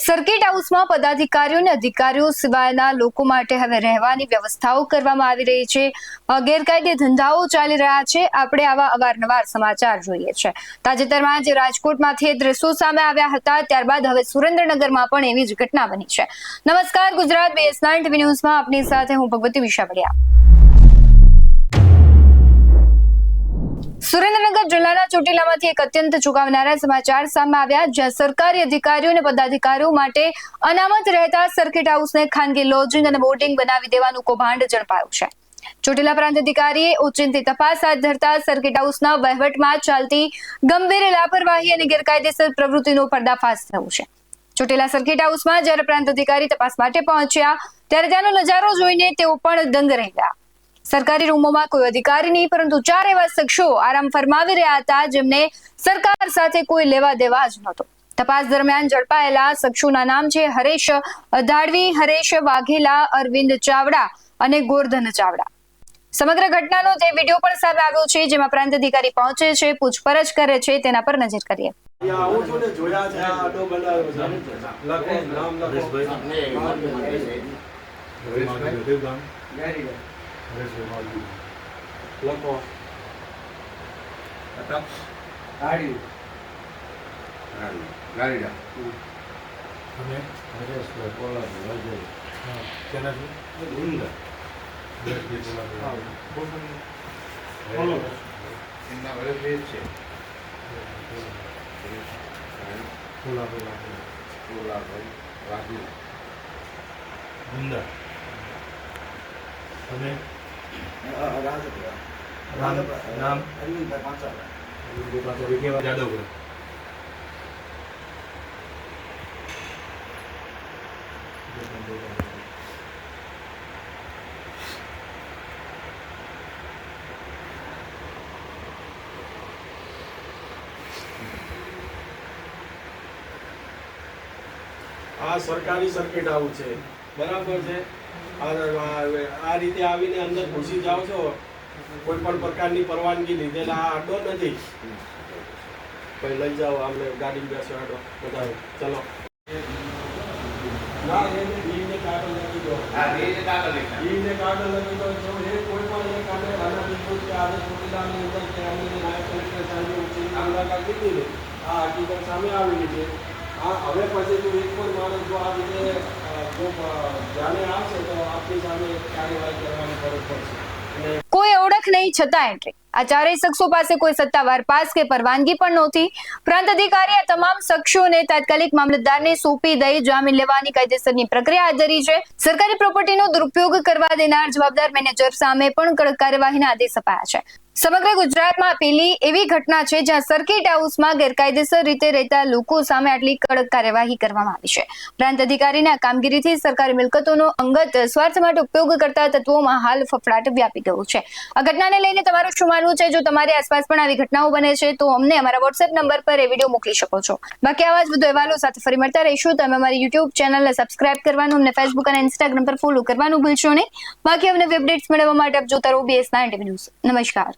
Circuit હાઉસમાં પદાધિકારીઓ અને અધિકારીઓ સિવાયના લોકો માટે હવે રહેવાની વ્યવસ્થાઓ કરવામાં આવી રહી છે. ગેરકાયદે ધંધાઓ ચાલી રહ્યા છે. આપણે આવા અવારનવાર સમાચાર જોઈએ છે. તાજેતરમાં જે રાજકોટમાંથી દ્રશ્યો સામે આવ્યા હતા, ત્યારબાદ હવે સુરેન્દ્રનગરમાં પણ એવી જ ઘટના બની છે. નમસ્કાર, ગુજરાત BS9 TV ન્યૂઝમાં આપની સાથે હું ભગવતી વિશાવડિયા. સુરેન્દ્રનગર જિલ્લાના ચોટીલામાંથી એક અત્યંત ચોંકાવનારા સમાચાર સામે આવ્યા, જ્યાં સરકારી અધિકારીઓ અને પદાધિકારીઓ માટે અનામત રહેતા સર્કિટ હાઉસને ખાનગી લોજિંગ અને બોર્ડિંગ બનાવી દેવાનું કૌભાંડ ઝડપાયું છે. ચોટીલા પ્રાંત અધિકારીએ ઓચિંતી તપાસ હાથ ધરતા સર્કિટ હાઉસના વહીવટમાં ચાલતી ગંભીર લાપરવાહી અને ગેરકાયદેસર પ્રવૃત્તિનો પર્દાફાશ થયો છે. ચોટીલા સર્કિટ હાઉસમાં જ્યારે પ્રાંત અધિકારી તપાસ માટે પહોંચ્યા, ત્યારે ત્યાંનો નજારો જોઈને તેઓ પણ દંગ રહી ગયા. સરકારી રૂમોમાં કોઈ અધિકારી નહીં, પરંતુ 4 એવા શખ્સો આરામ ફરમાવી રહ્યા હતા, જેમને સરકાર સાથે કોઈ લેવા દેવા જ નહોતો. તપાસ દરમિયાન ઝડપાયેલા શખ્સોના નામ છે હરેશ અધાડવી, હરેશ વાઘેલા, અરવિંદ ચાવડા અને ગોરધન ચાવડા. સમગ્ર ઘટનાનો તે વિડીયો પણ સામે આવ્યો છે, જેમાં પ્રાંત અધિકારી પહોંચે છે, પૂછપરછ કરે છે. તેના પર નજર કરીએ. લખો ગાડી ગાડી અને હરેશભાઈ કોલાભાઈ અજય તેનાથી ગુંડા એમના વર્ષ છે કોલાભાઈ રાહુલ ગુંડા અને નામ અરવિંદભાઈ પાંચાળા યાદવ. આ સરકારી સર્કિટ હાઉસ છે, બરાબર છે. આ રીતે આવીને અંદર ઘૂસી જાઓ છો, કોઈ પણ પ્રકારની પરવાનગી લીધેલા આ અડ્ડો નથી. કોઈ લઈ જાઓ, આમને ગાડી બેસો અડ્ડો બધા ચલો. ના એને ડીને કાગળ લખી દો. હા, ડીને કાગળ લખી દો. જો એ કોઈ પણ એક આપણે આના બિલકુલ કે આજે ચોટીલાની અંદર કે અમને નાયબ કલેક્ટર સાહેબે ઉચિત મુલાકાત લીધી ને આ હકીકત સામે આવેલી છે. આ હવે પછી જો એક પણ માણસ જો આ રીતે જો જાણે આવશે તો આપણી સામે કાર્યવાહી કરવાની ફરજ પડશે. કોઈ ઓળખ નહીં, છતાં એન્ટ્રી. આ 4 શખ્સો પાસે કોઈ સત્તાવાર પાસ કે પરવાનગી પણ નહોતી. પ્રાંત અધિકારી આ તમામ શખ્સોને તાત્કાલિક મામલતદારને સોંપી દઈ જામીન લેવાની કાયદેસરની પ્રક્રિયા હાથ ધરી છે. સરકારી પ્રોપર્ટીનો દુરુપયોગ કરવા દેનાર જવાબદાર મેનેજર સામે પણ કડક કાર્યવાહીના આદેશ અપાયા છે. સમગ્ર ગુજરાતમાં પેલી એવી ઘટના છે, જ્યાં સર્કિટ હાઉસમાં ગેરકાયદેસર રીતે રહેતા લોકો સામે આટલી કડક કાર્યવાહી કરવામાં આવી છે. પ્રાંત અધિકારીના કામગીરીથી સરકારી મિલકતોનો અંગત સ્વાર્થ માટે ઉપયોગ કરતા તત્વોમાં હાલ ફફડાટ વ્યાપી ગયો છે. આ ઘટનાને લઈને તમારું શું માનવું છે? જો તમારી આસપાસ પણ આવી ઘટનાઓ બને છે, તો અમને અમારા WhatsApp નંબર પર એ વિડીયો મોકલી શકો છો. બાકી આવા જ વધુ અહેવાલો સાથે ફરી મળતા રહીશું. તમે અમારી YouTube ચેનલને સબસ્ક્રાઇબ કરવાનું, અમને Facebook અને Instagram પર ફોલો કરવાનું ભૂલશો નહીં. બાકી અમને અપડેટ્સ મેળવવા માટે આપ જોતા રહો BS9 TV ન્યૂઝ. નમસ્કાર.